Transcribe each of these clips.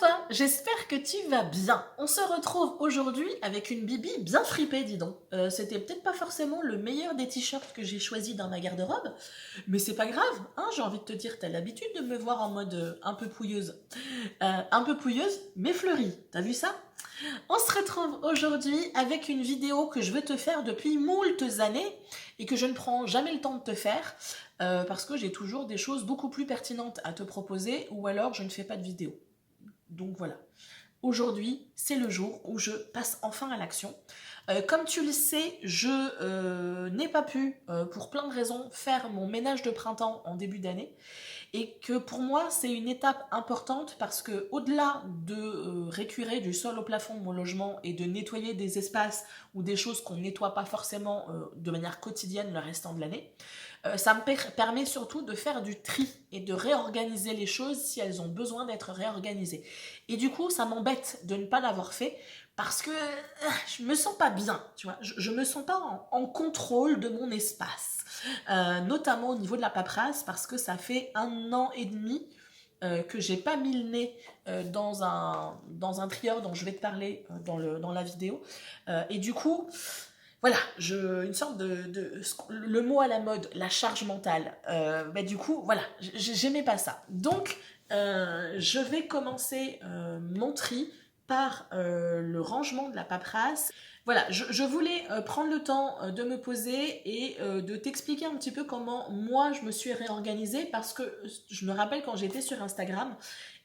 toi, j'espère que tu vas bien. On se retrouve aujourd'hui avec une bibi bien fripée, dis donc. C'était peut-être pas forcément le meilleur des t-shirts que j'ai choisi dans ma garde-robe, mais c'est pas grave, hein, j'ai envie de te dire, t'as l'habitude de me voir en mode un peu pouilleuse. Un peu pouilleuse, mais fleurie, t'as vu ça? On se retrouve aujourd'hui avec une vidéo que je veux te faire depuis moultes années et que je ne prends jamais le temps de te faire parce que j'ai toujours des choses beaucoup plus pertinentes à te proposer ou alors je ne fais pas de vidéo. Donc voilà. Aujourd'hui, c'est le jour où je passe enfin à l'action. Comme tu le sais, je n'ai pas pu, pour plein de raisons, faire mon ménage de printemps en début d'année. Et que pour moi, c'est une étape importante parce que au-delà de récurer du sol au plafond de mon logement et de nettoyer des espaces ou des choses qu'on ne nettoie pas forcément de manière quotidienne le restant de l'année, ça me permet surtout de faire du tri et de réorganiser les choses si elles ont besoin d'être réorganisées. Et du coup, ça m'embête de ne pas l'avoir fait parce que je me sens pas bien, tu vois. Je me sens pas en contrôle de mon espace. Notamment au niveau de la paperasse, parce que ça fait 1 an et demi que j'ai pas mis le nez dans un trieur dont je vais te parler dans la vidéo. Et du coup, voilà, une sorte le mot à la mode, la charge mentale. Du coup, voilà, j'aimais pas ça. Donc, je vais commencer mon tri par le rangement de la paperasse. Voilà, je voulais prendre le temps de me poser et de t'expliquer un petit peu comment moi je me suis réorganisée parce que je me rappelle quand j'étais sur Instagram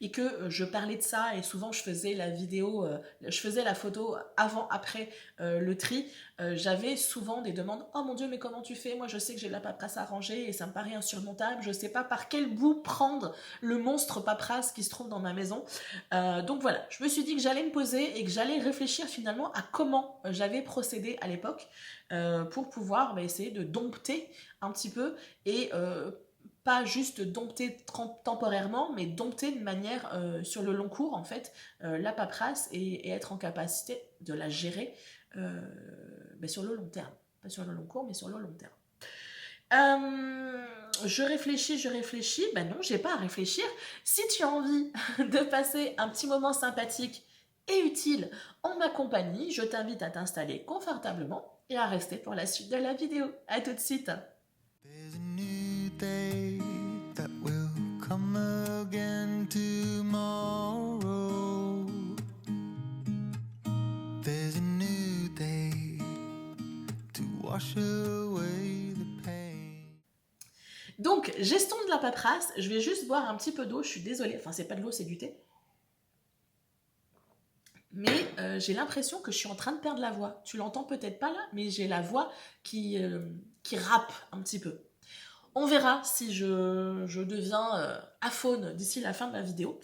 et que je parlais de ça et souvent je faisais la vidéo, je faisais la photo avant-après le tri. J'avais souvent des demandes. Oh mon Dieu, mais comment tu fais? Moi, je sais que j'ai de la paperasse à ranger et ça me paraît insurmontable. Je ne sais pas par quel bout prendre le monstre paperasse qui se trouve dans ma maison. Donc voilà, je me suis dit que j'allais me poser et que j'allais réfléchir finalement à comment j'avais procédé à l'époque pour pouvoir essayer de dompter un petit peu et pas juste dompter temporairement, mais dompter de manière sur le long cours en fait la paperasse et être en capacité de la gérer sur le long terme. Pas sur le long cours, mais sur le long terme. Je réfléchis. Ben non, j'ai pas à réfléchir. Si tu as envie de passer un petit moment sympathique et utile en ma compagnie, je t'invite à t'installer confortablement et à rester pour la suite de la vidéo. À tout de suite. There's a new day that will come again tomorrow. There's a new day to wash away the pain. Donc, gestion de la paperasse, je vais juste boire un petit peu d'eau, je suis désolée, enfin c'est pas de l'eau, c'est du thé. Mais j'ai l'impression que je suis en train de perdre la voix. Tu l'entends peut-être pas là, mais j'ai la voix qui rappe un petit peu. On verra si je deviens aphone d'ici la fin de la vidéo.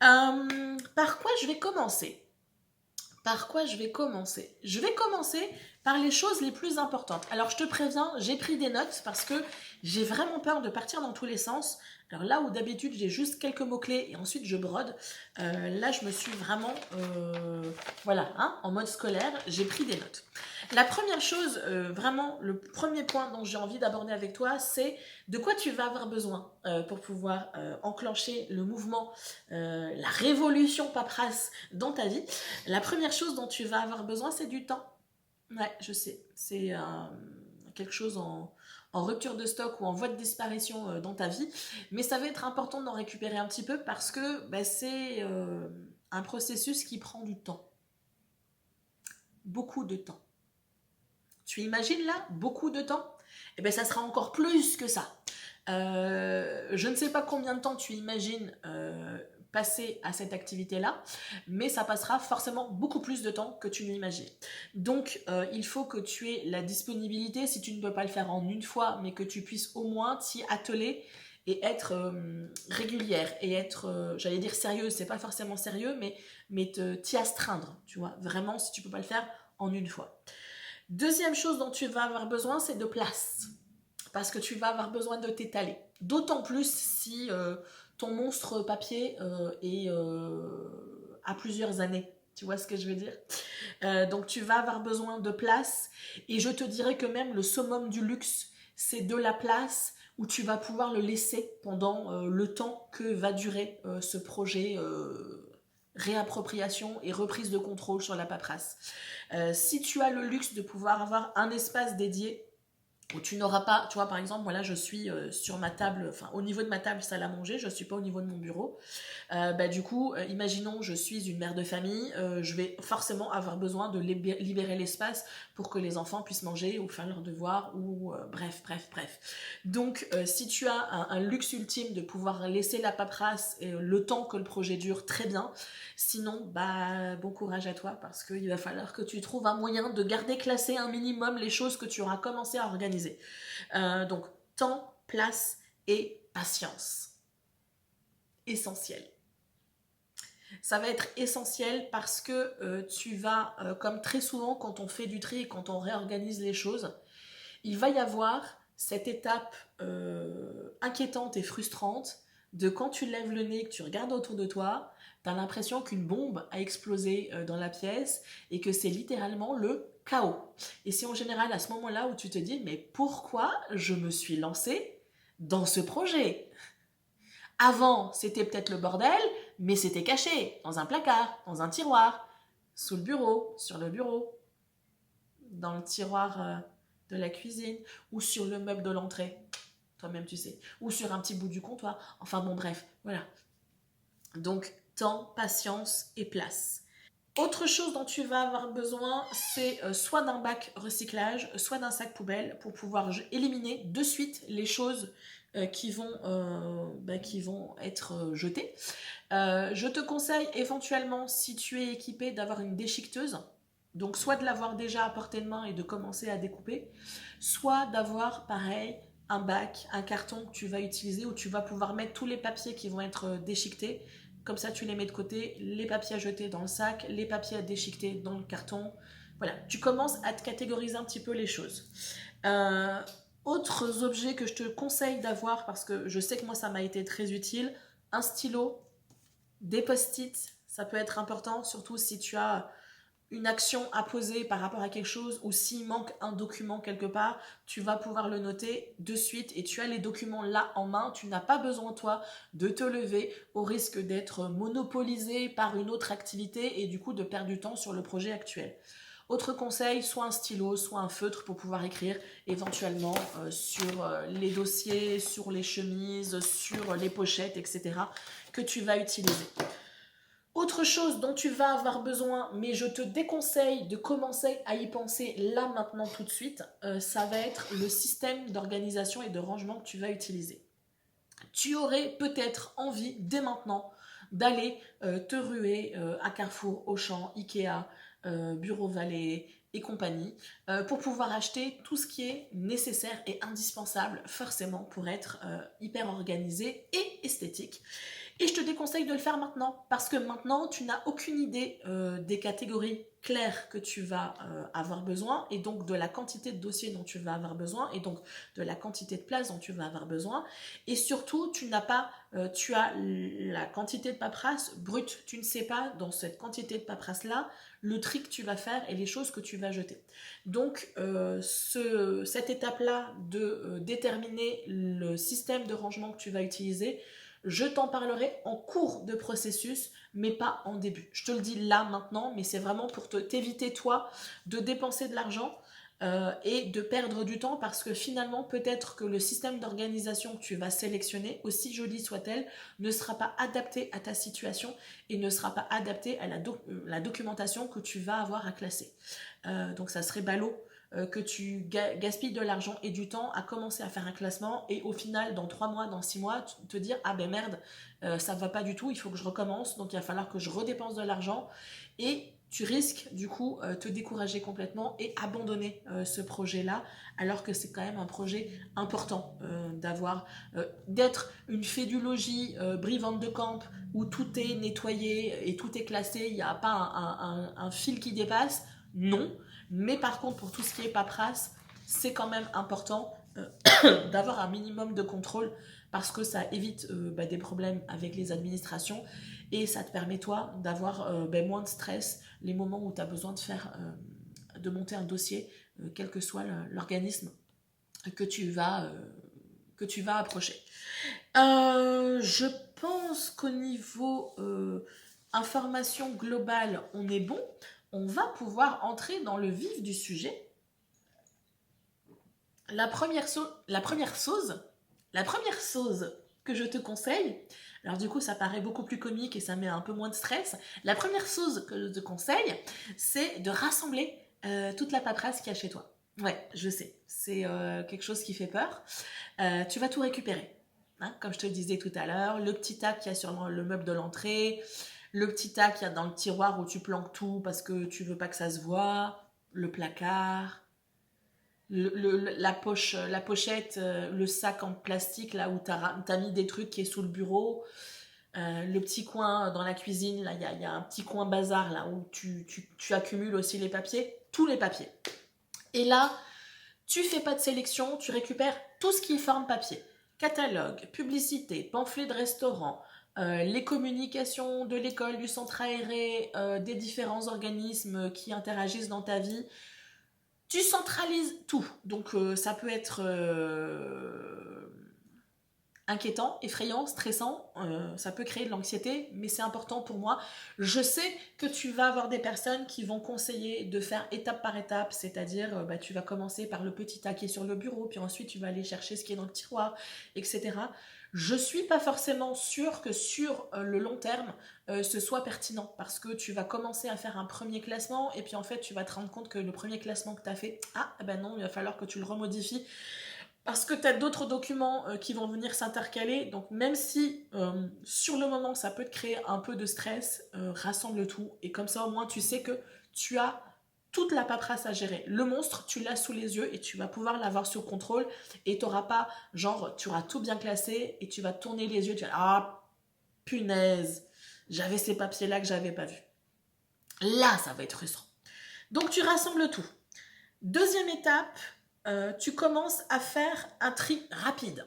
Par quoi je vais commencer? Je vais commencer par les choses les plus importantes. Alors je te préviens, j'ai pris des notes parce que j'ai vraiment peur de partir dans tous les sens. Alors là où d'habitude j'ai juste quelques mots-clés et ensuite je brode, là je me suis vraiment, en mode scolaire, j'ai pris des notes. La première chose, vraiment le premier point dont j'ai envie d'aborder avec toi, c'est de quoi tu vas avoir besoin pour pouvoir enclencher le mouvement, la révolution paperasse dans ta vie. La première chose dont tu vas avoir besoin, c'est du temps. Ouais, je sais, c'est quelque chose en rupture de stock ou en voie de disparition dans ta vie, mais ça va être important d'en récupérer un petit peu parce que c'est un processus qui prend du temps. Beaucoup de temps. Tu imagines là, beaucoup de temps? Eh bien, ça sera encore plus que ça. Je ne sais pas combien de temps tu imagines passer à cette activité-là, mais ça passera forcément beaucoup plus de temps que tu n'imagines. Donc, il faut que tu aies la disponibilité, si tu ne peux pas le faire en une fois, mais que tu puisses au moins t'y atteler et être régulière et être, j'allais dire sérieuse, c'est pas forcément sérieux, mais t'y astreindre, tu vois, vraiment si tu peux pas le faire en une fois. Deuxième chose dont tu vas avoir besoin, c'est de place. Parce que tu vas avoir besoin de t'étaler. D'autant plus si ton monstre papier est à plusieurs années. Tu vois ce que je veux dire? Donc tu vas avoir besoin de place. Et je te dirais que même le summum du luxe, c'est de la place où tu vas pouvoir le laisser pendant le temps que va durer ce projet réappropriation et reprise de contrôle sur la paperasse. Si tu as le luxe de pouvoir avoir un espace dédié où tu n'auras pas, tu vois, par exemple, moi là je suis sur ma table, enfin au niveau de ma table salle à manger, je ne suis pas au niveau de mon bureau. Du coup, imaginons je suis une mère de famille, je vais forcément avoir besoin de libérer l'espace pour que les enfants puissent manger ou faire leurs devoirs ou bref. Donc si tu as un luxe ultime de pouvoir laisser la paperasse le temps que le projet dure, très bien. Sinon, bon courage à toi parce qu'il va falloir que tu trouves un moyen de garder classé un minimum les choses que tu auras commencé à organiser. Donc temps, place et patience. Essentiel. Ça va être essentiel parce que tu vas, comme très souvent quand on fait du tri et quand on réorganise les choses, il va y avoir cette étape inquiétante et frustrante de quand tu lèves le nez, que tu regardes autour de toi, tu as l'impression qu'une bombe a explosé dans la pièce et que c'est littéralement le chaos. Et c'est en général à ce moment-là où tu te dis mais pourquoi je me suis lancée dans ce projet ? Avant, c'était peut-être le bordel, mais c'était caché, dans un placard, dans un tiroir, sous le bureau, sur le bureau, dans le tiroir de la cuisine, ou sur le meuble de l'entrée, toi-même tu sais, ou sur un petit bout du comptoir, enfin bon bref, voilà. Donc, temps, patience et place. Autre chose dont tu vas avoir besoin, c'est soit d'un bac recyclage, soit d'un sac poubelle pour pouvoir éliminer de suite les choses qui vont être jetées. Je te conseille éventuellement, si tu es équipé, d'avoir une déchiqueteuse. Donc soit de l'avoir déjà à portée de main et de commencer à découper, soit d'avoir pareil un bac, un carton que tu vas utiliser où tu vas pouvoir mettre tous les papiers qui vont être déchiquetés. Comme ça, tu les mets de côté, les papiers à jeter dans le sac, les papiers à déchiqueter dans le carton. Voilà, tu commences à te catégoriser un petit peu les choses. Autres objets que je te conseille d'avoir, parce que je sais que moi ça m'a été très utile, un stylo, des post-it, ça peut être important, surtout si tu as une action à poser par rapport à quelque chose ou s'il manque un document quelque part, tu vas pouvoir le noter de suite et tu as les documents là en main. Tu n'as pas besoin, toi, de te lever au risque d'être monopolisé par une autre activité et du coup de perdre du temps sur le projet actuel. Autre conseil, soit un stylo, soit un feutre pour pouvoir écrire éventuellement sur les dossiers, sur les chemises, sur les pochettes, etc. que tu vas utiliser. Autre chose dont tu vas avoir besoin, mais je te déconseille de commencer à y penser là, maintenant, tout de suite, ça va être le système d'organisation et de rangement que tu vas utiliser. Tu aurais peut-être envie, dès maintenant, d'aller te ruer à Carrefour, Auchan, Ikea, Bureau Vallée et compagnie, pour pouvoir acheter tout ce qui est nécessaire et indispensable, forcément, pour être hyper organisé et esthétique. Et je te déconseille de le faire maintenant, parce que maintenant, tu n'as aucune idée des catégories claires que tu vas avoir besoin, et donc de la quantité de dossiers dont tu vas avoir besoin, et donc de la quantité de places dont tu vas avoir besoin. Et surtout, tu as la quantité de paperasse brute. Tu ne sais pas, dans cette quantité de paperasse-là, le tri que tu vas faire et les choses que tu vas jeter. Donc, cette étape-là de déterminer le système de rangement que tu vas utiliser, je t'en parlerai en cours de processus, mais pas en début. Je te le dis là, maintenant, mais c'est vraiment pour t'éviter, toi, de dépenser de l'argent et de perdre du temps, parce que finalement, peut-être que le système d'organisation que tu vas sélectionner, aussi joli soit-elle, ne sera pas adapté à ta situation et ne sera pas adapté à la documentation que tu vas avoir à classer. Donc ça serait ballot que tu gaspilles de l'argent et du temps à commencer à faire un classement et au final, dans 3 mois, dans 6 mois, te dire « Ah ben merde, ça ne va pas du tout, il faut que je recommence, donc il va falloir que je redépense de l'argent. » Et tu risques du coup te décourager complètement et abandonner ce projet-là, alors que c'est quand même un projet important d'être une fée du logis, Brie-Vente de Camp, où tout est nettoyé et tout est classé, il n'y a pas un fil qui dépasse. Non, mais par contre, pour tout ce qui est paperasse, c'est quand même important d'avoir un minimum de contrôle, parce que ça évite des problèmes avec les administrations et ça te permet, toi, d'avoir moins de stress les moments où tu as besoin de monter un dossier, quel que soit l'organisme que tu vas approcher. Je pense qu'au niveau information globale, on est bon. On va pouvoir entrer dans le vif du sujet. La première chose que je te conseille, alors du coup ça paraît beaucoup plus comique et ça met un peu moins de stress, la première chose que je te conseille, c'est de rassembler toute la paperasse qu'il y a chez toi. Ouais, je sais, c'est quelque chose qui fait peur. Tu vas tout récupérer. Hein, comme je te le disais tout à l'heure, le petit tas qu'il y a sur le meuble de l'entrée, le petit tas qu'il y a dans le tiroir où tu planques tout parce que tu veux pas que ça se voit, le placard, la pochette, le sac en plastique là où t'as mis des trucs qui est sous le bureau, le petit coin dans la cuisine, là il y a un petit coin bazar là où tu accumules aussi les papiers, tous les papiers. Et là, tu fais pas de sélection, tu récupères tout ce qui est forme papier. Catalogue, publicité, pamphlet de restaurant, les communications de l'école, du centre aéré, des différents organismes qui interagissent dans ta vie. Tu centralises tout. Donc ça peut être inquiétant, effrayant, stressant, ça peut créer de l'anxiété, mais c'est important pour moi. Je sais que tu vas avoir des personnes qui vont conseiller de faire étape par étape, c'est-à-dire tu vas commencer par le petit tas qui est sur le bureau, puis ensuite tu vas aller chercher ce qui est dans le tiroir, etc. Je suis pas forcément sûre que sur le long terme, ce soit pertinent, parce que tu vas commencer à faire un premier classement, et puis en fait tu vas te rendre compte que le premier classement que tu as fait, ben non, il va falloir que tu le remodifies, parce que tu as d'autres documents qui vont venir s'intercaler. Donc même si sur le moment ça peut te créer un peu de stress, rassemble tout. Et comme ça au moins tu sais que tu as toute la paperasse à gérer. Le monstre, tu l'as sous les yeux et tu vas pouvoir l'avoir sous contrôle. Et tu n'auras pas, genre, tu auras tout bien classé et tu vas tourner les yeux. Tu vas ah, punaise, j'avais ces papiers-là que j'avais pas vus. Là, ça va être frustrant. Donc tu rassembles tout. Deuxième étape, tu commences à faire un tri rapide.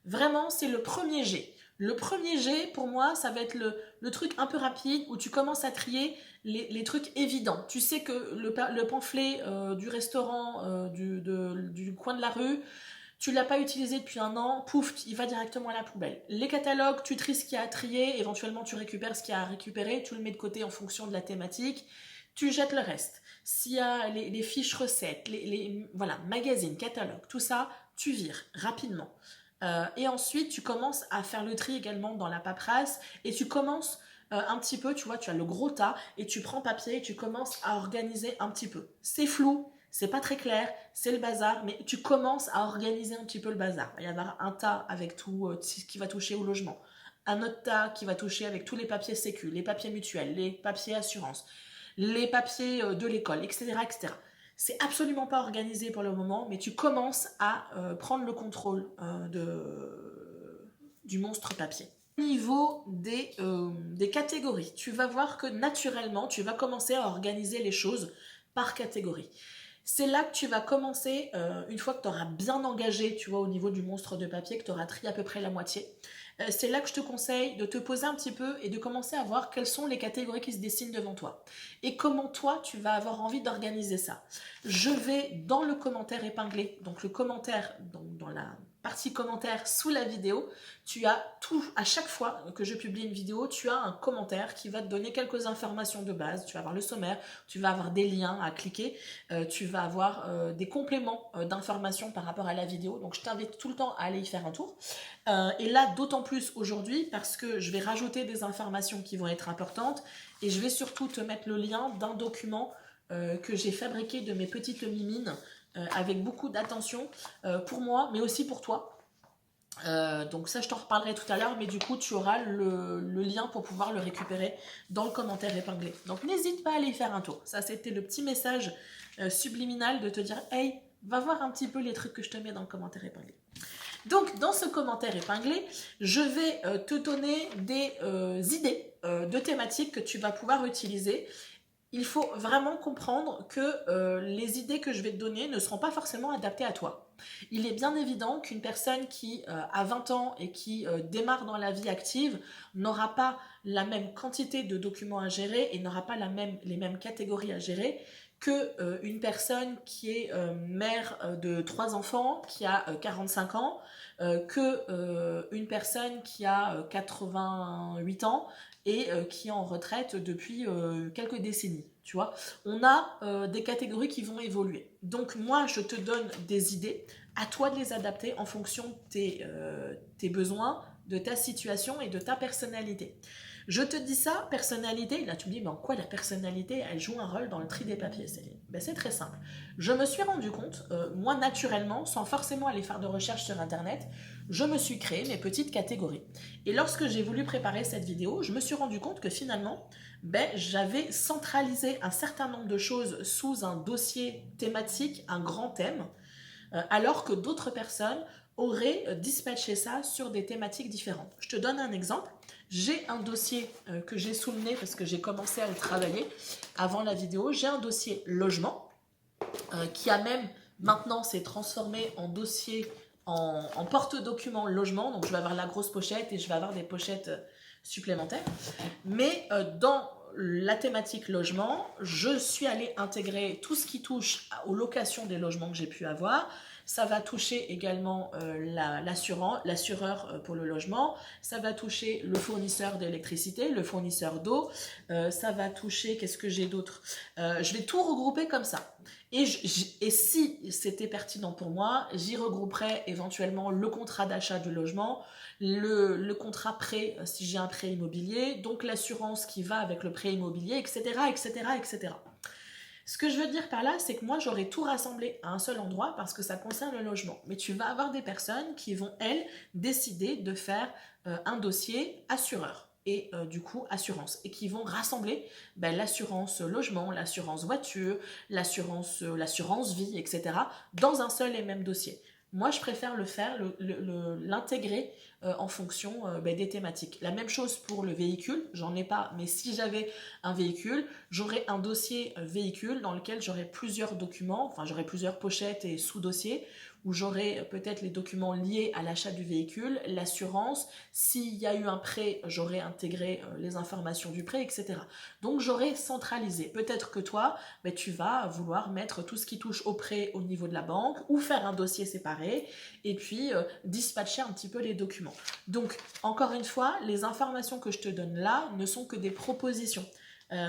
Vraiment, c'est le premier jet. Le premier jet, pour moi, ça va être le truc un peu rapide où tu commences à trier les trucs évidents. Tu sais que le pamphlet du restaurant du coin de la rue, tu l'as pas utilisé depuis un an, pouf, il va directement à la poubelle. Les catalogues, tu tries ce qu'il y a à trier, éventuellement tu récupères ce qu'il y a à récupérer, tu le mets de côté en fonction de la thématique, tu jettes le reste. S'il y a les fiches recettes, voilà, magazines, catalogues, tout ça, tu vires rapidement. Et ensuite, tu commences à faire le tri également dans la paperasse et tu commences un petit peu, tu vois, tu as le gros tas et tu prends papier et tu commences à organiser un petit peu. C'est flou, c'est pas très clair, c'est le bazar, mais tu commences à organiser un petit peu le bazar. Il va y avoir un tas avec tout ce qui va toucher au logement, un autre tas qui va toucher avec tous les papiers sécu, les papiers mutuels, les papiers assurance, les papiers de l'école, etc., etc. C'est absolument pas organisé pour le moment, mais tu commences à prendre le contrôle du monstre papier. Au niveau des catégories, tu vas voir que naturellement, tu vas commencer à organiser les choses par catégorie. C'est là que tu vas commencer, une fois que tu auras bien engagé, tu vois, au niveau du monstre de papier, que tu auras trié à peu près la moitié, c'est là que je te conseille de te poser un petit peu et de commencer à voir quelles sont les catégories qui se dessinent devant toi. Et comment toi, tu vas avoir envie d'organiser ça. Je vais dans le commentaire épinglé, donc le commentaire, dans la partie commentaire sous la vidéo, tu as tout, à chaque fois que je publie une vidéo, tu as un commentaire qui va te donner quelques informations de base. Tu vas avoir le sommaire, tu vas avoir des liens à cliquer, tu vas avoir des compléments d'informations par rapport à la vidéo. Donc je t'invite tout le temps à aller y faire un tour. Et là, d'autant plus aujourd'hui, parce que je vais rajouter des informations qui vont être importantes et je vais surtout te mettre le lien d'un document que j'ai fabriqué de mes petites mimines avec beaucoup d'attention pour moi, mais aussi pour toi. Donc ça, je t'en reparlerai tout à l'heure, mais du coup, tu auras le lien pour pouvoir le récupérer dans le commentaire épinglé. Donc n'hésite pas à aller y faire un tour. Ça, c'était le petit message subliminal de te dire « Hey, va voir un petit peu les trucs que je te mets dans le commentaire épinglé ». Donc, dans ce commentaire épinglé, je vais te donner des idées de thématiques que tu vas pouvoir utiliser. Il faut vraiment comprendre que les idées que je vais te donner ne seront pas forcément adaptées à toi. Il est bien évident qu'une personne qui a 20 ans et qui démarre dans la vie active n'aura pas la même quantité de documents à gérer et n'aura pas les mêmes catégories à gérer qu'une personne qui est mère de 3 enfants, qui a 45 ans, qu'une personne qui a 88 ans et qui est en retraite depuis quelques décennies. Tu vois, on a des catégories qui vont évoluer. Donc moi, je te donne des idées, à toi de les adapter en fonction de tes besoins, de ta situation et de ta personnalité. Je te dis ça, personnalité, là tu me dis, mais en quoi la personnalité, elle joue un rôle dans le tri des papiers, Céline? Ben, c'est très simple. Je me suis rendu compte, moi naturellement, sans forcément aller faire de recherche sur Internet, je me suis créé mes petites catégories. Et lorsque j'ai voulu préparer cette vidéo, je me suis rendu compte que finalement, ben, j'avais centralisé un certain nombre de choses sous un dossier thématique, un grand thème, alors que d'autres personnes auraient dispatché ça sur des thématiques différentes. Je te donne un exemple. J'ai un dossier que j'ai sous le nez parce que j'ai commencé à le travailler avant la vidéo. J'ai un dossier logement qui a même maintenant s'est transformé en dossier en porte-document logement. Donc je vais avoir la grosse pochette et je vais avoir des pochettes supplémentaires. Mais dans la thématique logement, je suis allée intégrer tout ce qui touche aux locations des logements que j'ai pu avoir. Ça va toucher également l'assureur pour le logement. Ça va toucher le fournisseur d'électricité, le fournisseur d'eau. Ça va toucher, qu'est-ce que j'ai d'autre? Je vais tout regrouper comme ça. Et si c'était pertinent pour moi, j'y regrouperais éventuellement le contrat d'achat du logement, le contrat prêt si j'ai un prêt immobilier, donc l'assurance qui va avec le prêt immobilier, etc., etc., etc. Ce que je veux dire par là, c'est que moi, j'aurais tout rassemblé à un seul endroit parce que ça concerne le logement. Mais tu vas avoir des personnes qui vont, elles, décider de faire un dossier assureur et du coup assurance et qui vont rassembler l'assurance logement, l'assurance voiture, l'assurance vie, etc. dans un seul et même dossier. Moi, je préfère l'intégrer en fonction des thématiques. La même chose pour le véhicule, j'en ai pas, mais si j'avais un véhicule, j'aurais un dossier véhicule dans lequel j'aurais plusieurs documents, enfin j'aurais plusieurs pochettes et sous-dossiers, où j'aurais peut-être les documents liés à l'achat du véhicule, l'assurance, s'il y a eu un prêt, j'aurais intégré les informations du prêt, etc. Donc j'aurais centralisé. Peut-être que toi, tu vas vouloir mettre tout ce qui touche au prêt au niveau de la banque, ou faire un dossier séparé, et puis dispatcher un petit peu les documents. Donc, encore une fois, les informations que je te donne là ne sont que des propositions.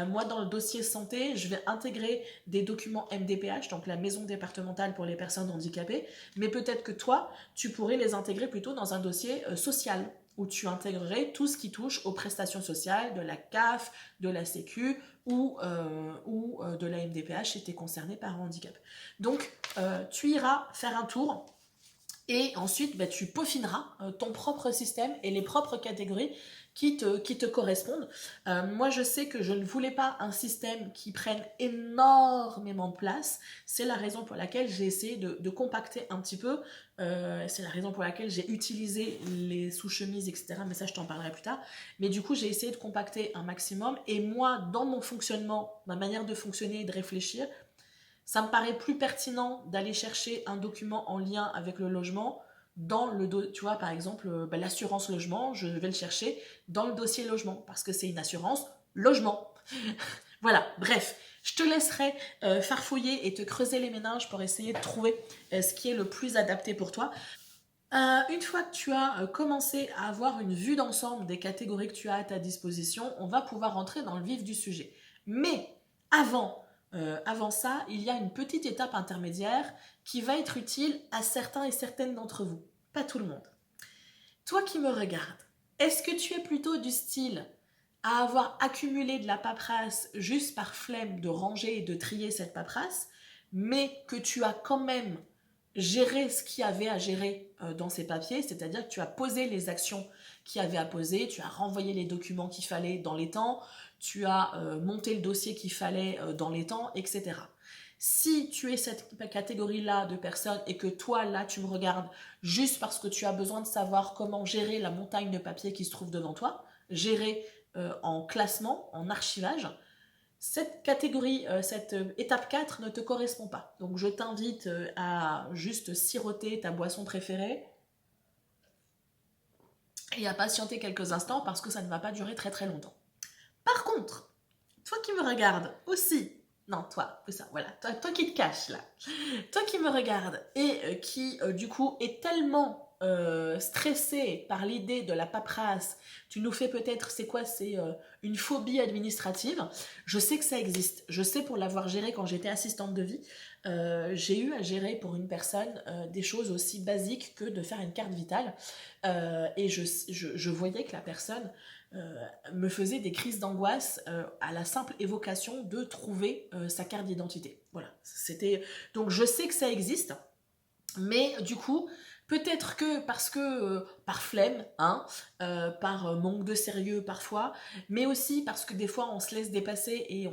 Moi, dans le dossier santé, je vais intégrer des documents MDPH, donc la maison départementale pour les personnes handicapées, mais peut-être que toi, tu pourrais les intégrer plutôt dans un dossier social, où tu intégrerais tout ce qui touche aux prestations sociales, de la CAF, de la Sécu ou de la MDPH si tu es concerné par un handicap. Donc, tu iras faire un tour. Et ensuite, tu peaufineras ton propre système et les propres catégories qui te correspondent. Moi, je sais que je ne voulais pas un système qui prenne énormément de place. C'est la raison pour laquelle j'ai essayé de compacter un petit peu. C'est la raison pour laquelle j'ai utilisé les sous-chemises, etc. Mais ça, je t'en parlerai plus tard. Mais du coup, j'ai essayé de compacter un maximum. Et moi, dans mon fonctionnement, ma manière de fonctionner et de réfléchir, ça me paraît plus pertinent d'aller chercher un document en lien avec le logement dans tu vois, par exemple, l'assurance logement, je vais le chercher dans le dossier logement parce que c'est une assurance logement. Voilà, bref, je te laisserai farfouiller et te creuser les méninges pour essayer de trouver ce qui est le plus adapté pour toi. Une fois que tu as commencé à avoir une vue d'ensemble des catégories que tu as à ta disposition, on va pouvoir rentrer dans le vif du sujet. Mais avant ça, il y a une petite étape intermédiaire qui va être utile à certains et certaines d'entre vous. Pas tout le monde. Toi qui me regardes, est-ce que tu es plutôt du style à avoir accumulé de la paperasse juste par flemme de ranger et de trier cette paperasse, mais que tu as quand même géré ce qu'il y avait à gérer dans ces papiers, c'est-à-dire que tu as posé les actions qu'il y avait à poser, tu as renvoyé les documents qu'il fallait dans les temps, tu as monté le dossier qu'il fallait dans les temps, etc. Si tu es cette catégorie-là de personnes et que toi, là, tu me regardes juste parce que tu as besoin de savoir comment gérer la montagne de papier qui se trouve devant toi, gérer en classement, en archivage, cette catégorie, cette étape 4 ne te correspond pas. Donc je t'invite à juste siroter ta boisson préférée et à patienter quelques instants parce que ça ne va pas durer très très longtemps. Par contre, toi qui me regardes aussi, non toi, ça, voilà, toi qui te caches là, toi qui me regardes et qui du coup est tellement stressé par l'idée de la paperasse, tu nous fais peut-être, c'est quoi, c'est une phobie administrative. Je sais que ça existe. Je sais pour l'avoir géré quand j'étais assistante de vie. J'ai eu à gérer pour une personne des choses aussi basiques que de faire une carte vitale. Et je voyais que la personne me faisait des crises d'angoisse à la simple évocation de trouver sa carte d'identité. Voilà, c'était... Donc je sais que ça existe, mais du coup, peut-être que parce que par flemme, hein, par manque de sérieux parfois, mais aussi parce que des fois on se laisse dépasser et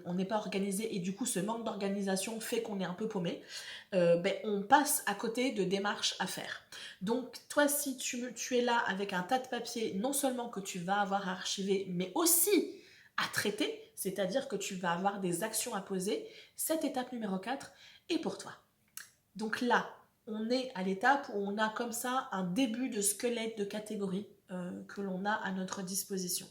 on n'est pas organisé, et du coup ce manque d'organisation fait qu'on est un peu paumé, ben, on passe à côté de démarches à faire. Donc toi, si tu es là avec un tas de papiers, non seulement que tu vas avoir à archiver, mais aussi à traiter, c'est-à-dire que tu vas avoir des actions à poser, cette étape numéro 4 est pour toi. Donc là, on est à l'étape où on a comme ça un début de squelette de catégorie que l'on a à notre disposition.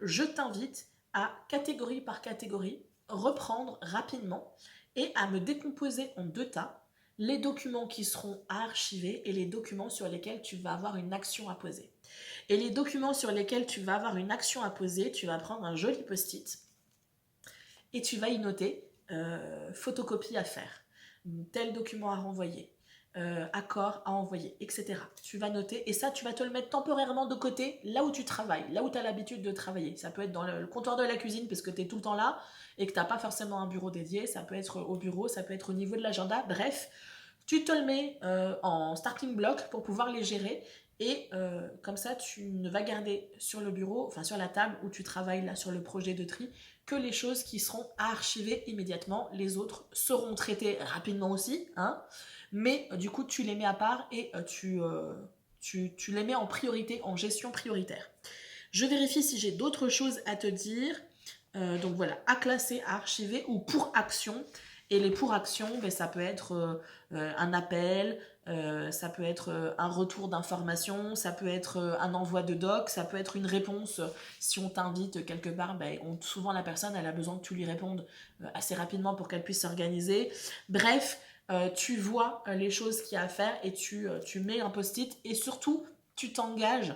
Je t'invite à, catégorie par catégorie, reprendre rapidement et à me décomposer en 2 tas les documents qui seront à archiver et les documents sur lesquels tu vas avoir une action à poser. Et les documents sur lesquels tu vas avoir une action à poser, tu vas prendre un joli post-it et tu vas y noter photocopie à faire, tel document à renvoyer, accord à envoyer, etc. Tu vas noter, et ça, tu vas te le mettre temporairement de côté, là où tu travailles, là où tu as l'habitude de travailler. Ça peut être dans le comptoir de la cuisine, parce que tu es tout le temps là, et que tu n'as pas forcément un bureau dédié. Ça peut être au bureau, ça peut être au niveau de l'agenda. Bref, tu te le mets en starting block pour pouvoir les gérer. Et comme ça, tu ne vas garder sur le bureau, enfin sur la table où tu travailles là sur le projet de tri, que les choses qui seront à archiver immédiatement. Les autres seront traitées rapidement aussi, hein, mais du coup tu les mets à part et tu les mets en priorité, en gestion prioritaire. Je vérifie si j'ai d'autres choses à te dire. Donc voilà, à classer, à archiver ou pour action. Et les pour action, ben, ça peut être un appel, ça peut être un retour d'information, ça peut être un envoi de doc, ça peut être une réponse. Si on t'invite quelque part, ben, souvent la personne elle a besoin que tu lui répondes assez rapidement pour qu'elle puisse s'organiser. Bref, tu vois les choses qu'il y a à faire et tu mets un post-it, et surtout tu t'engages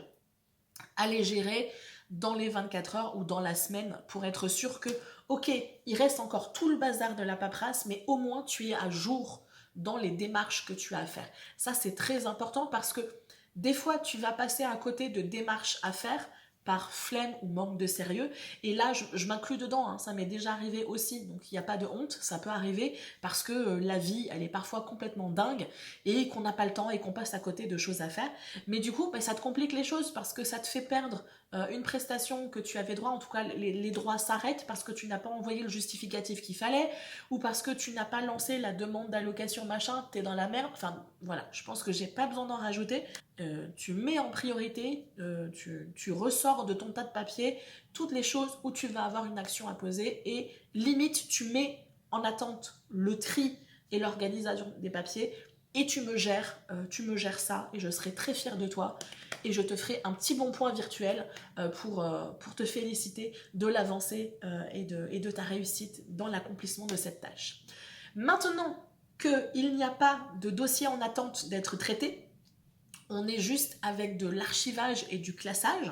à les gérer dans les 24 heures ou dans la semaine pour être sûr que, ok, il reste encore tout le bazar de la paperasse, mais au moins tu es à jour dans les démarches que tu as à faire. Ça, c'est très important parce que des fois, tu vas passer à côté de démarches à faire par flemme ou manque de sérieux. Et là, je m'inclus dedans, hein, ça m'est déjà arrivé aussi, donc il n'y a pas de honte, ça peut arriver parce que la vie, elle est parfois complètement dingue et qu'on n'a pas le temps et qu'on passe à côté de choses à faire. Mais du coup, ça te complique les choses parce que ça te fait perdre une prestation que tu avais droit, en tout cas les droits s'arrêtent parce que tu n'as pas envoyé le justificatif qu'il fallait, ou parce que tu n'as pas lancé la demande d'allocation machin, t'es dans la merde. Enfin voilà, je pense que j'ai pas besoin d'en rajouter. Tu mets en priorité, tu ressors de ton tas de papier toutes les choses où tu vas avoir une action à poser, et limite tu mets en attente le tri et l'organisation des papiers, et tu me gères ça, et je serai très fière de toi, et je te ferai un petit bon point virtuel pour te féliciter de l'avancée et de ta réussite dans l'accomplissement de cette tâche. Maintenant qu'il n'y a pas de dossier en attente d'être traité, on est juste avec de l'archivage et du classage,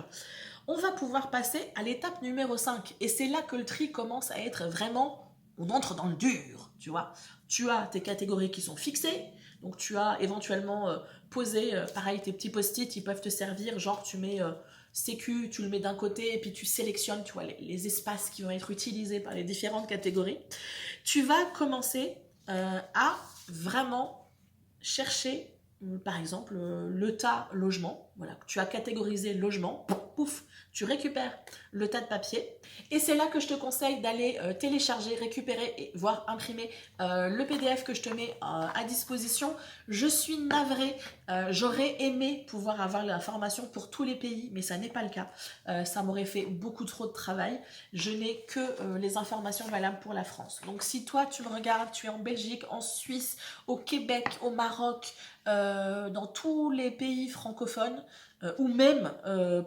on va pouvoir passer à l'étape numéro 5. Et c'est là que le tri commence à être vraiment, on entre dans le dur, tu vois. Tu as tes catégories qui sont fixées, donc tu as éventuellement posé, pareil, tes petits post-it, ils peuvent te servir, genre tu mets sécu, tu le mets d'un côté, et puis tu sélectionnes, tu vois, les espaces qui vont être utilisés par les différentes catégories. Tu vas commencer à vraiment chercher, par exemple, le tas logement. Voilà, tu as catégorisé logement, pouf, tu récupères le tas de papier, et c'est là que je te conseille d'aller télécharger, récupérer et voire imprimer le PDF que je te mets à disposition. Je suis navrée, j'aurais aimé pouvoir avoir l'information pour tous les pays, mais ça n'est pas le cas. Ça m'aurait fait beaucoup trop de travail. Je n'ai que les informations valables pour la France. Donc si toi tu me regardes, tu es en Belgique, en Suisse, au Québec, au Maroc, dans tous les pays francophones, ou même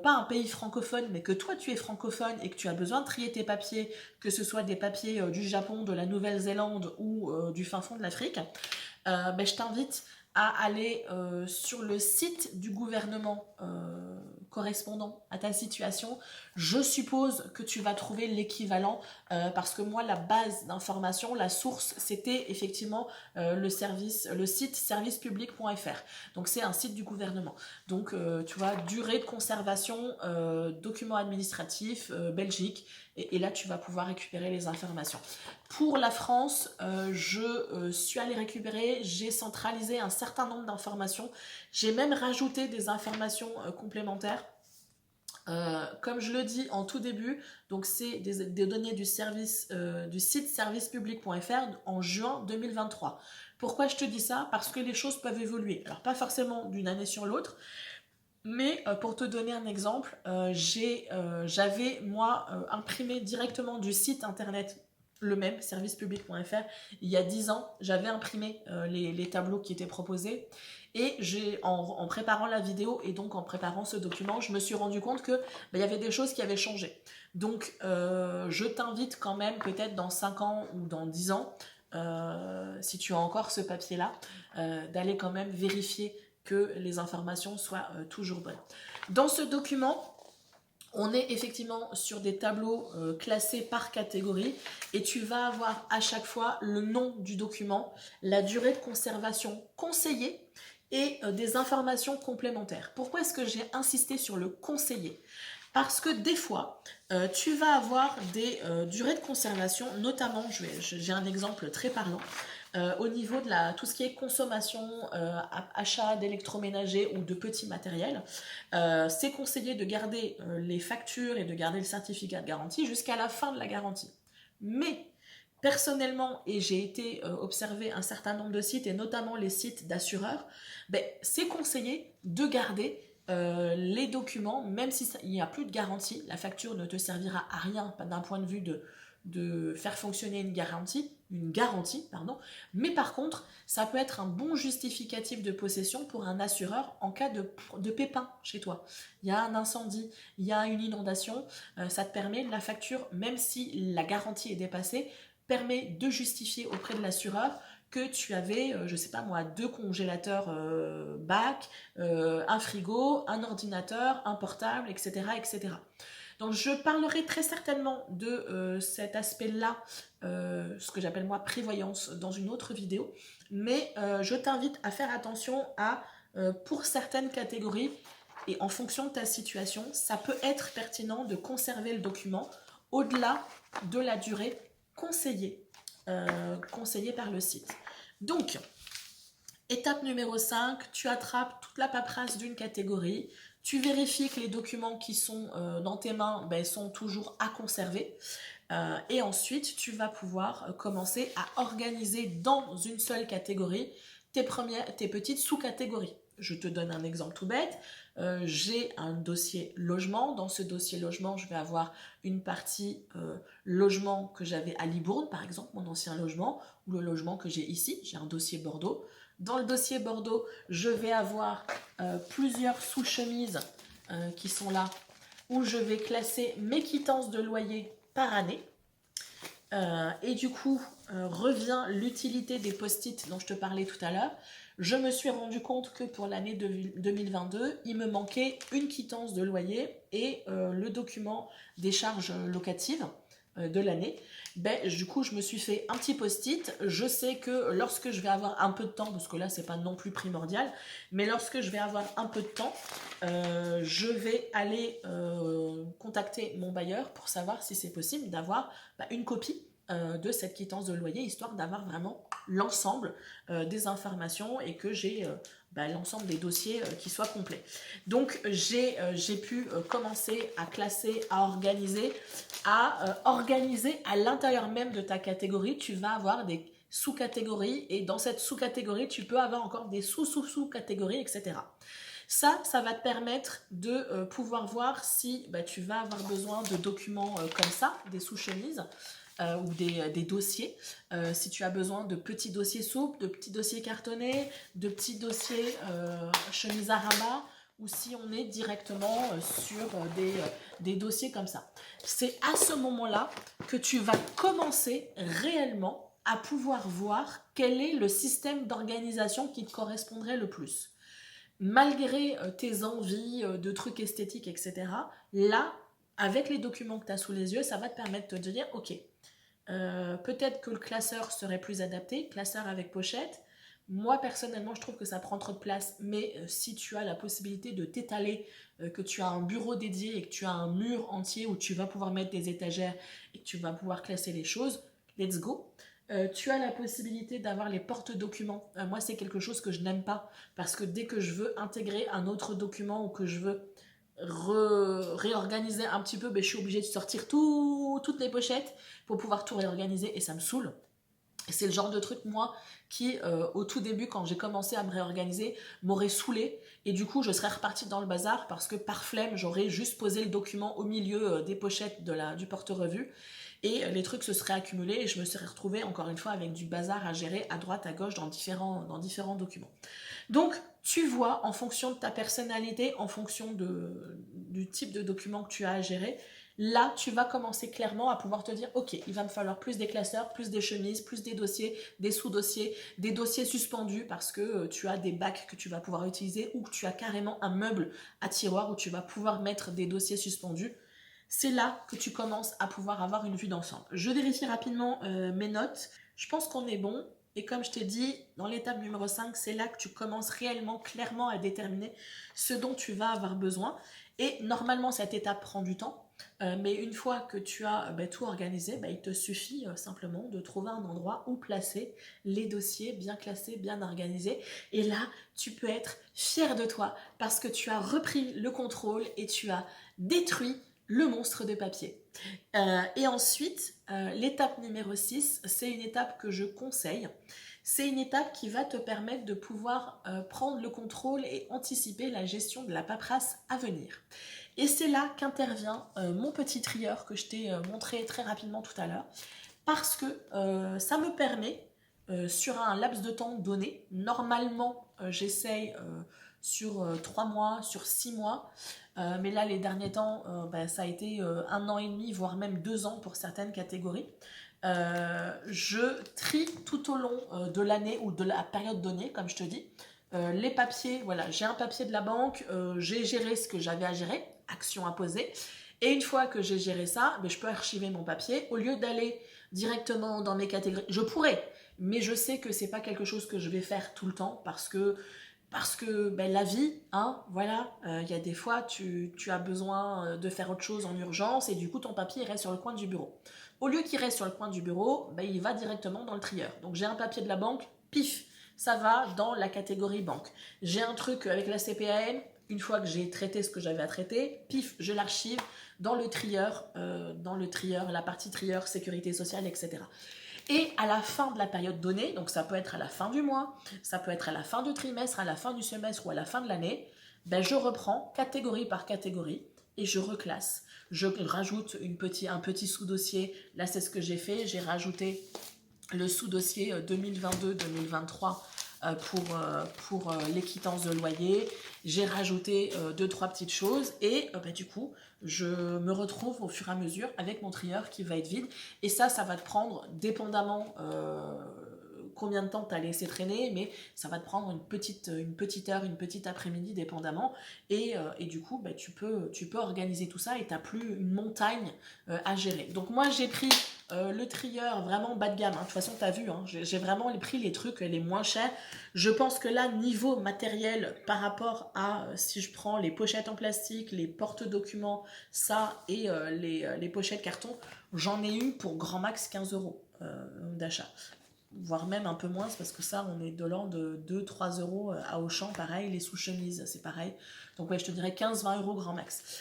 pas un pays francophone, mais que toi tu es francophone et que tu as besoin de trier tes papiers, que ce soit des papiers du Japon, de la Nouvelle-Zélande ou du fin fond de l'Afrique, je t'invite à aller sur le site du gouvernement correspondant à ta situation. Je suppose que tu vas trouver l'équivalent parce que moi, la base d'information, la source, c'était effectivement le site servicepublic.fr. Donc, c'est un site du gouvernement. Donc, tu vois, durée de conservation, documents administratifs, Belgique. Et là, tu vas pouvoir récupérer les informations. Pour la France, je suis allée récupérer, j'ai centralisé un certain nombre d'informations. J'ai même rajouté des informations complémentaires. Comme je le dis en tout début, donc c'est des données du site servicepublic.fr en juin 2023. Pourquoi je te dis ça? Parce que les choses peuvent évoluer. Alors pas forcément d'une année sur l'autre, mais pour te donner un exemple, j'avais moi imprimé directement du site internet le même, servicepublic.fr, il y a 10 ans, j'avais imprimé les tableaux qui étaient proposés et en préparant la vidéo et donc en préparant ce document, je me suis rendu compte que il y avait des choses qui avaient changé. Donc je t'invite quand même, peut-être dans 5 ans ou dans 10 ans, si tu as encore ce papier-là, d'aller quand même vérifier que les informations soient toujours bonnes. Dans ce document, on est effectivement sur des tableaux classés par catégorie et tu vas avoir à chaque fois le nom du document, la durée de conservation conseillée et des informations complémentaires. Pourquoi est-ce que j'ai insisté sur le conseillé? Parce que des fois, tu vas avoir des durées de conservation, notamment, j'ai un exemple très parlant, au niveau de tout ce qui est consommation, achat d'électroménager ou de petits matériels, c'est conseillé de garder les factures et de garder le certificat de garantie jusqu'à la fin de la garantie. Mais personnellement, et j'ai été observer un certain nombre de sites, et notamment les sites d'assureurs, c'est conseillé de garder les documents, même s'il n'y a plus de garantie, la facture ne te servira à rien d'un point de vue de faire fonctionner une garantie, mais par contre, ça peut être un bon justificatif de possession pour un assureur en cas de pépin chez toi. Il y a un incendie, il y a une inondation, ça te permet, la facture, même si la garantie est dépassée, permet de justifier auprès de l'assureur que tu avais, je sais pas moi, 2 congélateurs bac, un frigo, un ordinateur, un portable, etc., etc. Donc je parlerai très certainement de cet aspect-là, ce que j'appelle moi prévoyance, dans une autre vidéo. Mais je t'invite à faire attention à, pour certaines catégories, et en fonction de ta situation, ça peut être pertinent de conserver le document au-delà de la durée conseillée, conseillée par le site. Donc, étape numéro 5, tu attrapes toute la paperasse d'une catégorie, tu vérifies que les documents qui sont dans tes mains sont toujours à conserver. Et ensuite, tu vas pouvoir commencer à organiser dans une seule catégorie tes petites sous-catégories. Je te donne un exemple tout bête. J'ai un dossier logement. Dans ce dossier logement, je vais avoir une partie logement que j'avais à Libourne, par exemple, mon ancien logement, ou le logement que j'ai ici. J'ai un dossier Bordeaux. Dans le dossier Bordeaux, je vais avoir plusieurs sous-chemises qui sont là, où je vais classer mes quittances de loyer par année. Et du coup, revient l'utilité des post-it dont je te parlais tout à l'heure. Je me suis rendu compte que pour l'année 2022, il me manquait une quittance de loyer et le document des charges locatives de l'année. Du coup, je me suis fait un petit post-it. Je sais que lorsque je vais avoir un peu de temps, parce que là, c'est pas non plus primordial, mais lorsque je vais avoir un peu de temps, je vais aller contacter mon bailleur pour savoir si c'est possible d'avoir une copie de cette quittance de loyer, histoire d'avoir vraiment l'ensemble des informations et que j'ai l'ensemble des dossiers qui soient complets. Donc j'ai pu commencer à classer, à organiser à l'intérieur même de ta catégorie. Tu vas avoir des sous-catégories et dans cette sous-catégorie, tu peux avoir encore des sous-sous-sous-catégories, etc. Ça va te permettre de pouvoir voir si tu vas avoir besoin de documents comme ça, des sous-chemises, ou des dossiers, si tu as besoin de petits dossiers souples, de petits dossiers cartonnés, de petits dossiers chemise à rabat, ou si on est directement sur des dossiers comme ça. C'est à ce moment-là que tu vas commencer réellement à pouvoir voir quel est le système d'organisation qui te correspondrait le plus. Malgré tes envies de trucs esthétiques, etc., là, avec les documents que tu as sous les yeux, ça va te permettre de te dire, ok, peut-être que le classeur serait plus adapté, classeur avec pochette. Moi, personnellement, je trouve que ça prend trop de place, mais si tu as la possibilité de t'étaler, que tu as un bureau dédié et que tu as un mur entier où tu vas pouvoir mettre des étagères et que tu vas pouvoir classer les choses, let's go. Tu as la possibilité d'avoir les porte-documents. Moi, c'est quelque chose que je n'aime pas parce que dès que je veux intégrer un autre document ou que je veux réorganiser un petit peu, ben, je suis obligée de sortir toutes les pochettes pour pouvoir tout réorganiser et ça me saoule. C'est le genre de truc, moi, qui, au tout début, quand j'ai commencé à me réorganiser, m'aurait saoulé. Et du coup, je serais repartie dans le bazar parce que par flemme, j'aurais juste posé le document au milieu des pochettes du porte-revue. Et les trucs se seraient accumulés et je me serais retrouvée, encore une fois, avec du bazar à gérer à droite, à gauche, dans différents documents. Donc, tu vois, en fonction de ta personnalité, en fonction du type de document que tu as à gérer, là, tu vas commencer clairement à pouvoir te dire, ok, il va me falloir plus des classeurs, plus des chemises, plus des dossiers, des sous-dossiers, des dossiers suspendus parce que tu as des bacs que tu vas pouvoir utiliser ou que tu as carrément un meuble à tiroir où tu vas pouvoir mettre des dossiers suspendus. C'est là que tu commences à pouvoir avoir une vue d'ensemble. Je vérifie rapidement mes notes. Je pense qu'on est bon. Et comme je t'ai dit, dans l'étape numéro 5, c'est là que tu commences réellement, clairement à déterminer ce dont tu vas avoir besoin. Et normalement, cette étape prend du temps. Mais une fois que tu as tout organisé, il te suffit simplement de trouver un endroit où placer les dossiers bien classés, bien organisés. Et là, tu peux être fier de toi parce que tu as repris le contrôle et tu as détruit le monstre de papier. Et ensuite, l'étape numéro 6, c'est une étape que je conseille. C'est une étape qui va te permettre de pouvoir prendre le contrôle et anticiper la gestion de la paperasse à venir. Et c'est là qu'intervient mon petit trieur que je t'ai montré très rapidement tout à l'heure, parce que ça me permet, sur un laps de temps donné, normalement j'essaye sur 3 mois, sur 6 mois, mais là les derniers temps, ça a été 1 an et demi, voire même 2 ans pour certaines catégories. Je trie tout au long de l'année ou de la période donnée, comme je te dis. Les papiers, voilà, j'ai un papier de la banque, j'ai géré ce que j'avais à gérer, action à poser. Et une fois que j'ai géré ça, je peux archiver mon papier. Au lieu d'aller directement dans mes catégories, je pourrais, mais je sais que c'est pas quelque chose que je vais faire tout le temps parce que la vie, hein, voilà, il y a des fois tu as besoin de faire autre chose en urgence et du coup ton papier reste sur le coin du bureau. Au lieu qu'il reste sur le coin du bureau, il va directement dans le trieur. Donc j'ai un papier de la banque, pif, ça va dans la catégorie banque. J'ai un truc avec la CPAM, une fois que j'ai traité ce que j'avais à traiter, pif, je l'archive dans le trieur, la partie trieur, sécurité sociale, etc. Et à la fin de la période donnée, donc ça peut être à la fin du mois, ça peut être à la fin du trimestre, à la fin du semestre ou à la fin de l'année, je reprends catégorie par catégorie et je reclasse. Je rajoute un petit sous-dossier. Là, c'est ce que j'ai fait. J'ai rajouté le sous-dossier 2022-2023 pour les quittances de loyer. J'ai rajouté 2-3 petites choses et du coup, je me retrouve au fur et à mesure avec mon trieur qui va être vide. Et ça va te prendre, dépendamment combien de temps tu as laissé traîner, mais ça va te prendre une petite heure, une petite après-midi, dépendamment. Et du coup, tu peux organiser tout ça et tu n'as plus une montagne à gérer. Donc moi, j'ai pris le trieur vraiment bas de gamme. De toute façon, tu as vu, j'ai vraiment pris les trucs les moins chers. Je pense que là, niveau matériel, par rapport à si je prends les pochettes en plastique, les porte-documents, ça et les pochettes carton, j'en ai eu pour grand max 15 euros d'achat. Voire même un peu moins, parce que ça, on est de l'ordre de 2-3 euros à Auchan, pareil, les sous-chemises, c'est pareil. Donc ouais, je te dirais 15-20 euros grand max.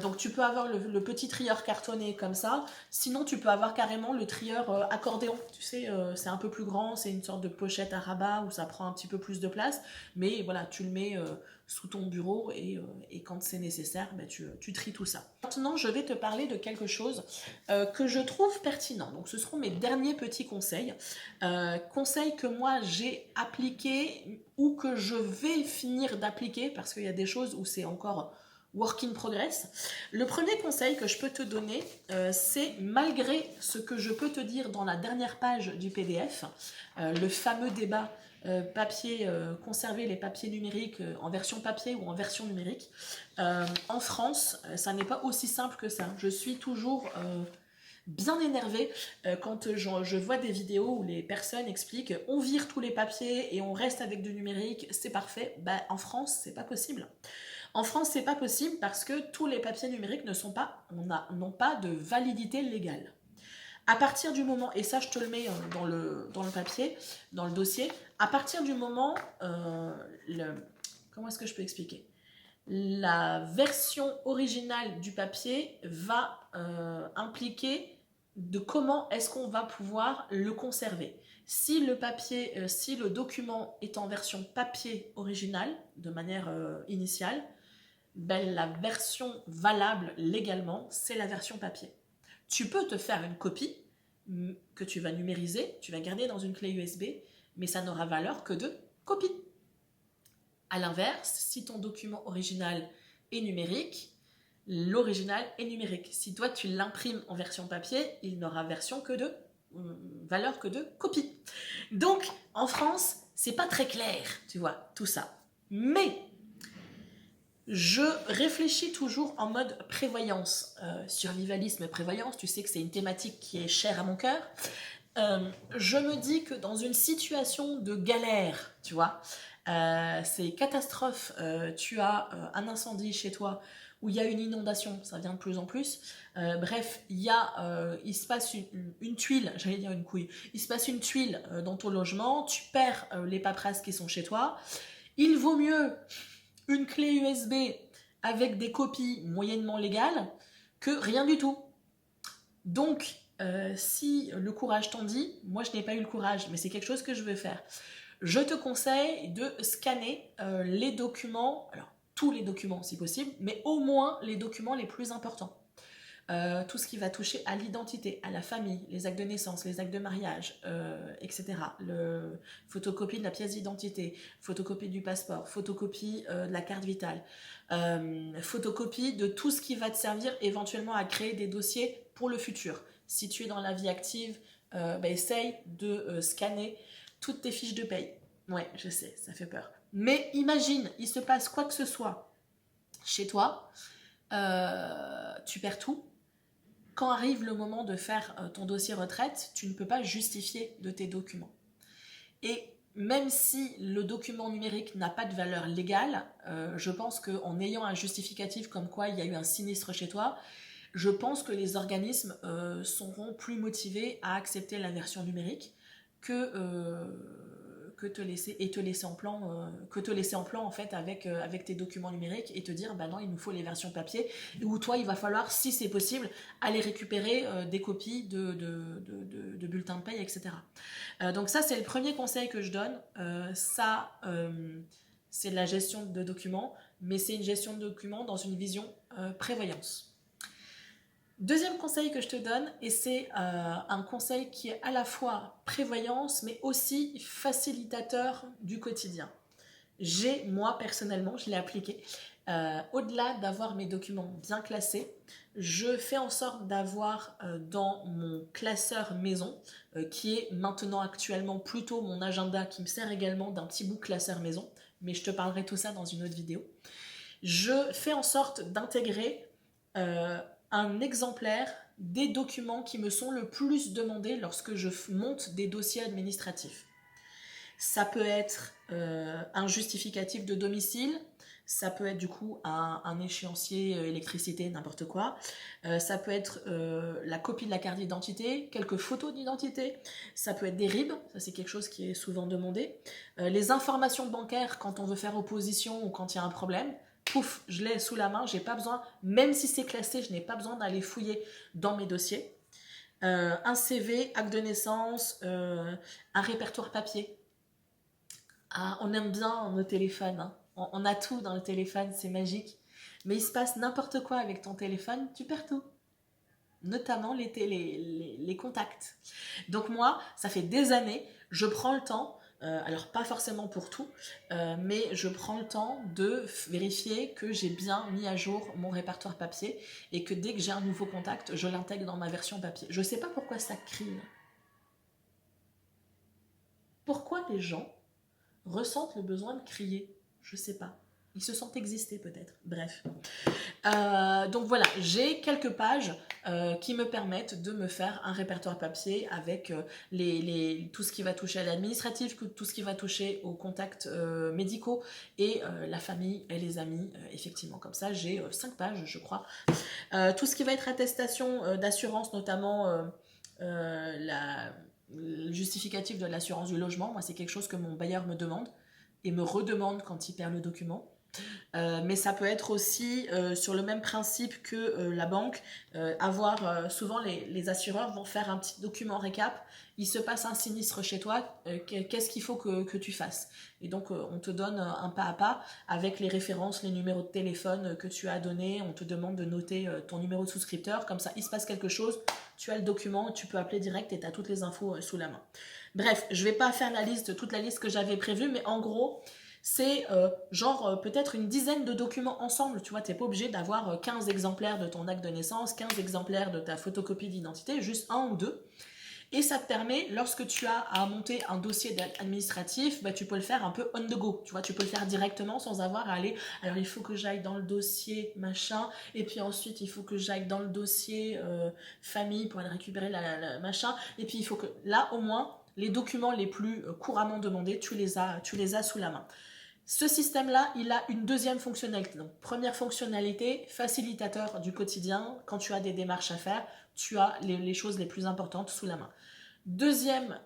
Donc tu peux avoir le petit trieur cartonné comme ça, sinon tu peux avoir carrément le trieur accordéon, tu sais, c'est un peu plus grand, c'est une sorte de pochette à rabat où ça prend un petit peu plus de place, mais voilà, tu le mets sous ton bureau et quand c'est nécessaire, tu tries tout ça. Maintenant, je vais te parler de quelque chose que je trouve pertinent. Donc ce seront mes derniers petits conseils. Conseils que moi j'ai appliqués ou que je vais finir d'appliquer parce qu'il y a des choses où c'est encore work in progress. Le premier conseil que je peux te donner, c'est malgré ce que je peux te dire dans la dernière page du PDF, le fameux débat papier, conserver les papiers numériques en version papier ou en version numérique. En France, ça n'est pas aussi simple que ça. Je suis toujours bien énervée quand je vois des vidéos où les personnes expliquent on vire tous les papiers et on reste avec du numérique, c'est parfait. Bah, en France, c'est pas possible. En France, c'est pas possible parce que tous les papiers numériques n'ont pas de validité légale. À partir du moment, et ça je te le mets dans le papier, dans le dossier, à partir du moment, comment est-ce que je peux expliquer? La version originale du papier va impliquer de comment est-ce qu'on va pouvoir le conserver. Si le document est en version papier original, de manière initiale, ben, la version valable légalement, c'est la version papier. Tu peux te faire une copie que tu vas numériser, tu vas garder dans une clé USB, mais ça n'aura valeur que de copie. A l'inverse, si ton document original est numérique, l'original est numérique. Si toi tu l'imprimes en version papier, il n'aura valeur que de copie. Donc en France, c'est pas très clair, tu vois, tout ça. Mais je réfléchis toujours en mode prévoyance. Survivalisme et prévoyance, tu sais que c'est une thématique qui est chère à mon cœur. Je me dis que dans une situation de galère, tu vois, c'est catastrophe, tu as un incendie chez toi où il y a une inondation, ça vient de plus en plus. Bref, il se passe une tuile, j'allais dire une couille, il se passe une tuile dans ton logement, tu perds les paperasses qui sont chez toi. Il vaut mieux une clé USB avec des copies moyennement légales que rien du tout. Donc, si le courage t'en dit, moi je n'ai pas eu le courage, mais c'est quelque chose que je veux faire. Je te conseille de scanner les documents, alors tous les documents si possible, mais au moins les documents les plus importants. Tout ce qui va toucher à l'identité, à la famille, les actes de naissance, les actes de mariage, etc. Photocopie de la pièce d'identité, photocopie du passeport, photocopie de la carte vitale, photocopie de tout ce qui va te servir éventuellement à créer des dossiers pour le futur. Si tu es dans la vie active, essaye de scanner toutes tes fiches de paye. Ouais, je sais, ça fait peur. Mais imagine, il se passe quoi que ce soit chez toi, tu perds tout. Quand arrive le moment de faire ton dossier retraite, tu ne peux pas justifier de tes documents. Et même si le document numérique n'a pas de valeur légale, je pense qu'en ayant un justificatif comme quoi il y a eu un sinistre chez toi, je pense que les organismes seront plus motivés à accepter la version numérique que te laisser en plan en fait avec tes documents numériques et te dire bah non, il nous faut les versions papier, ou toi il va falloir, si c'est possible, aller récupérer des copies de bulletins de paye, etc. Donc ça c'est le premier conseil que je donne. C'est de la gestion de documents, mais c'est une gestion de documents dans une vision prévoyance. Deuxième conseil que je te donne, et c'est un conseil qui est à la fois prévoyance, mais aussi facilitateur du quotidien. Moi personnellement, je l'ai appliqué. Au-delà d'avoir mes documents bien classés, je fais en sorte d'avoir dans mon classeur maison, qui est maintenant actuellement plutôt mon agenda, qui me sert également d'un petit bout classeur maison, mais je te parlerai tout ça dans une autre vidéo. Je fais en sorte d'intégrer un exemplaire des documents qui me sont le plus demandés lorsque je monte des dossiers administratifs. Ça peut être un justificatif de domicile, ça peut être du coup un échéancier électricité, n'importe quoi. Ça peut être la copie de la carte d'identité, quelques photos d'identité. Ça peut être des RIB, ça c'est quelque chose qui est souvent demandé. Les informations bancaires quand on veut faire opposition ou quand il y a un problème. Pouf, je l'ai sous la main, j'ai pas besoin, même si c'est classé, je n'ai pas besoin d'aller fouiller dans mes dossiers. Un CV, acte de naissance, un répertoire papier. Ah, on aime bien nos téléphones, hein. On a tout dans le téléphone, c'est magique. Mais il se passe n'importe quoi avec ton téléphone, tu perds tout. Notamment les contacts. Donc moi, ça fait des années, je prends le temps Alors pas forcément pour tout, mais je prends le temps de vérifier que j'ai bien mis à jour mon répertoire papier et que dès que j'ai un nouveau contact, je l'intègre dans ma version papier. Je sais pas pourquoi ça crie. Pourquoi les gens ressentent le besoin de crier? Je sais pas. Ils se sentent exister peut-être. Bref. Donc voilà, j'ai quelques pages qui me permettent de me faire un répertoire papier avec tout ce qui va toucher à l'administratif, tout ce qui va toucher aux contacts médicaux et la famille et les amis. Effectivement, comme ça, j'ai 5 pages, je crois. Tout ce qui va être attestation d'assurance, notamment le justificatif de l'assurance du logement. Moi, c'est quelque chose que mon bailleur me demande et me redemande quand il perd le document. Mais ça peut être aussi sur le même principe que la banque, souvent les assureurs vont faire un petit document récap, il se passe un sinistre chez toi, qu'est-ce qu'il faut que tu fasses? Et donc on te donne un pas à pas avec les références, les numéros de téléphone que tu as donnés, on te demande de noter ton numéro de souscripteur, comme ça il se passe quelque chose, tu as le document, tu peux appeler direct et tu as toutes les infos sous la main. Bref, je vais pas faire toute la liste que j'avais prévue, mais en gros, c'est peut-être une dizaine de documents ensemble, tu vois, t'es pas obligé d'avoir 15 exemplaires de ton acte de naissance, 15 exemplaires de ta photocopie d'identité, juste un ou deux. Et ça te permet, lorsque tu as à monter un dossier administratif, tu peux le faire un peu on the go, tu vois, tu peux le faire directement sans avoir à aller, alors il faut que j'aille dans le dossier machin, et puis ensuite il faut que j'aille dans le dossier famille pour aller récupérer la machin, et puis il faut que, là au moins, les documents les plus couramment demandés, tu les as sous la main. Ce système-là, il a une deuxième fonctionnalité. Donc, première fonctionnalité, facilitateur du quotidien. Quand tu as des démarches à faire, tu as les choses les plus importantes sous la main. Deuxième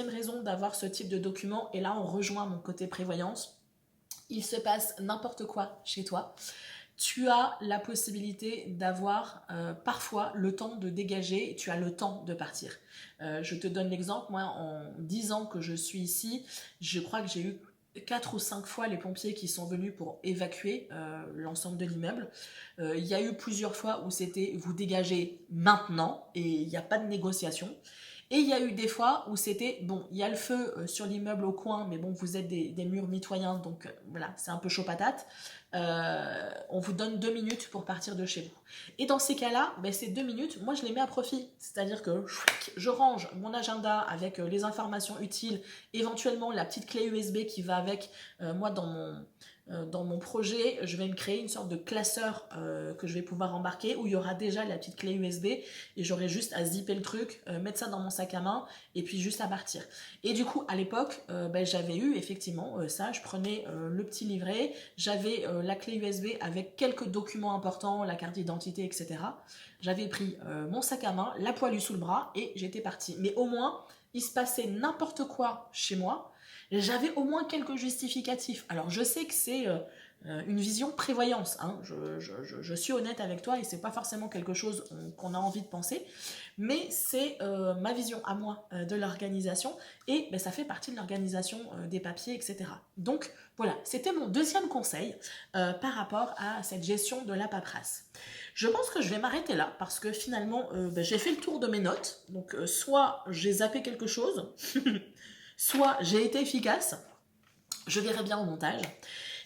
raison d'avoir ce type de document, et là on rejoint mon côté prévoyance, il se passe n'importe quoi chez toi. Tu as la possibilité d'avoir parfois le temps de dégager, tu as le temps de partir. Je te donne l'exemple, moi en 10 ans que je suis ici, je crois que j'ai eu 4 ou 5 fois les pompiers qui sont venus pour évacuer l'ensemble de l'immeuble. Il y a eu plusieurs fois où c'était vous dégagez maintenant et il n'y a pas de négociation. Et il y a eu des fois où c'était, bon, il y a le feu sur l'immeuble au coin, mais bon, vous êtes des murs mitoyens, donc voilà, c'est un peu chaud patate. On vous donne 2 minutes pour partir de chez vous. Et dans ces cas-là, ces 2 minutes, moi je les mets à profit. C'est-à-dire que je range mon agenda avec les informations utiles, éventuellement la petite clé USB qui va avec. Moi dans mon projet, je vais me créer une sorte de classeur que je vais pouvoir embarquer où il y aura déjà la petite clé USB et j'aurai juste à zipper le truc, mettre ça dans mon sac à main et puis juste à partir. Et du coup, à l'époque, j'avais eu effectivement ça, je prenais le petit livret, j'avais la clé USB avec quelques documents importants, la carte d'identité, etc. J'avais pris mon sac à main, la poêlue sous le bras et j'étais partie. Mais au moins, il se passait n'importe quoi chez moi, j'avais au moins quelques justificatifs. Alors je sais que c'est une vision prévoyance, hein. Je suis honnête avec toi et c'est pas forcément quelque chose qu'on a envie de penser, mais c'est ma vision à moi de l'organisation et ça fait partie de l'organisation des papiers, etc. Donc voilà, c'était mon deuxième conseil par rapport à cette gestion de la paperasse. Je pense que je vais m'arrêter là parce que finalement j'ai fait le tour de mes notes, donc soit j'ai zappé quelque chose, soit j'ai été efficace, je verrai bien au montage.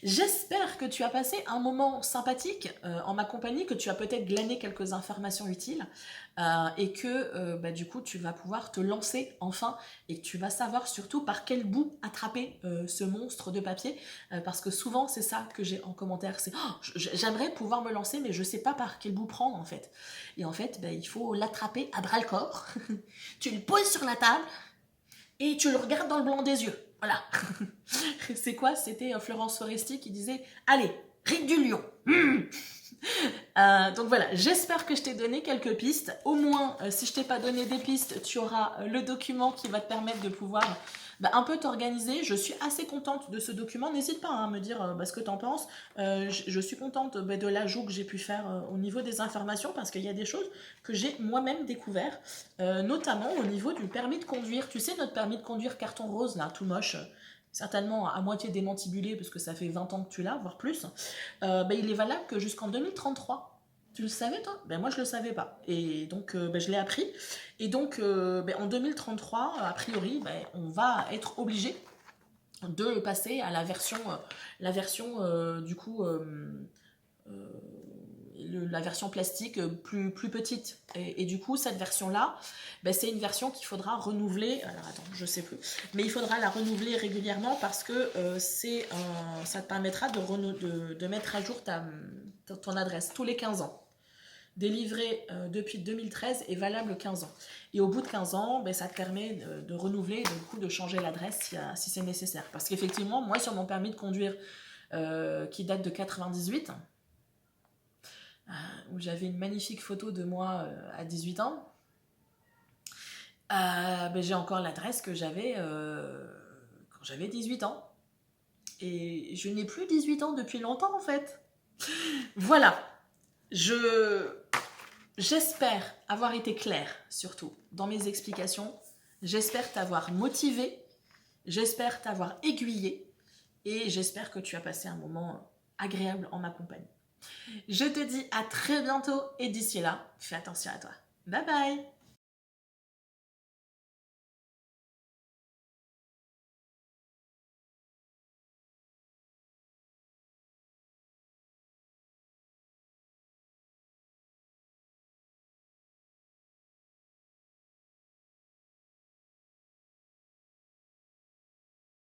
J'espère que tu as passé un moment sympathique en ma compagnie, que tu as peut-être glané quelques informations utiles et que du coup tu vas pouvoir te lancer enfin et que tu vas savoir surtout par quel bout attraper ce monstre de papier parce que souvent c'est ça que j'ai en commentaire, c'est j'aimerais pouvoir me lancer mais je sais pas par quel bout prendre en fait. Et en fait il faut l'attraper à bras le corps, tu le poses sur la table et tu le regardes dans le blanc des yeux. Voilà. C'est quoi? C'était Florence Foresti qui disait « Allez, rite du lion !» Donc voilà, j'espère que je t'ai donné quelques pistes. Au moins, si je t'ai pas donné des pistes, tu auras le document qui va te permettre de pouvoir un peu t'organiser. Je suis assez contente de ce document. N'hésite pas à me dire ce que tu en penses. Je suis contente de l'ajout que j'ai pu faire au niveau des informations parce qu'il y a des choses que j'ai moi-même découvert, notamment au niveau du permis de conduire. Tu sais, notre permis de conduire carton rose, là, tout moche, certainement à moitié démantibulé parce que ça fait 20 ans que tu l'as, voire plus, il est valable que jusqu'en 2033. Tu le savais, toi? Ben moi, je le savais pas. Et donc, ben, je l'ai appris. Et donc, ben, en 2033, a priori, ben, on va être obligé de passer à la version du coup, euh, la version plastique plus petite. Et du coup, cette version-là, ben, c'est une version qu'il faudra renouveler. Alors attends, je sais plus. Mais il faudra la renouveler régulièrement parce que ça te permettra de mettre à jour ton adresse tous les 15 ans. Délivré depuis 2013 et valable 15 ans. Et au bout de 15 ans, ben, ça te permet de renouveler et du coup de changer l'adresse si c'est nécessaire. Parce qu'effectivement, moi sur mon permis de conduire qui date de 98, où j'avais une magnifique photo de moi à 18 ans, ben, j'ai encore l'adresse que j'avais quand j'avais 18 ans. Et je n'ai plus 18 ans depuis longtemps en fait. Voilà. J'espère avoir été claire, surtout, dans mes explications. J'espère t'avoir motivé. J'espère t'avoir aiguillé. Et j'espère que tu as passé un moment agréable en ma compagnie. Je te dis à très bientôt et d'ici là, fais attention à toi. Bye bye!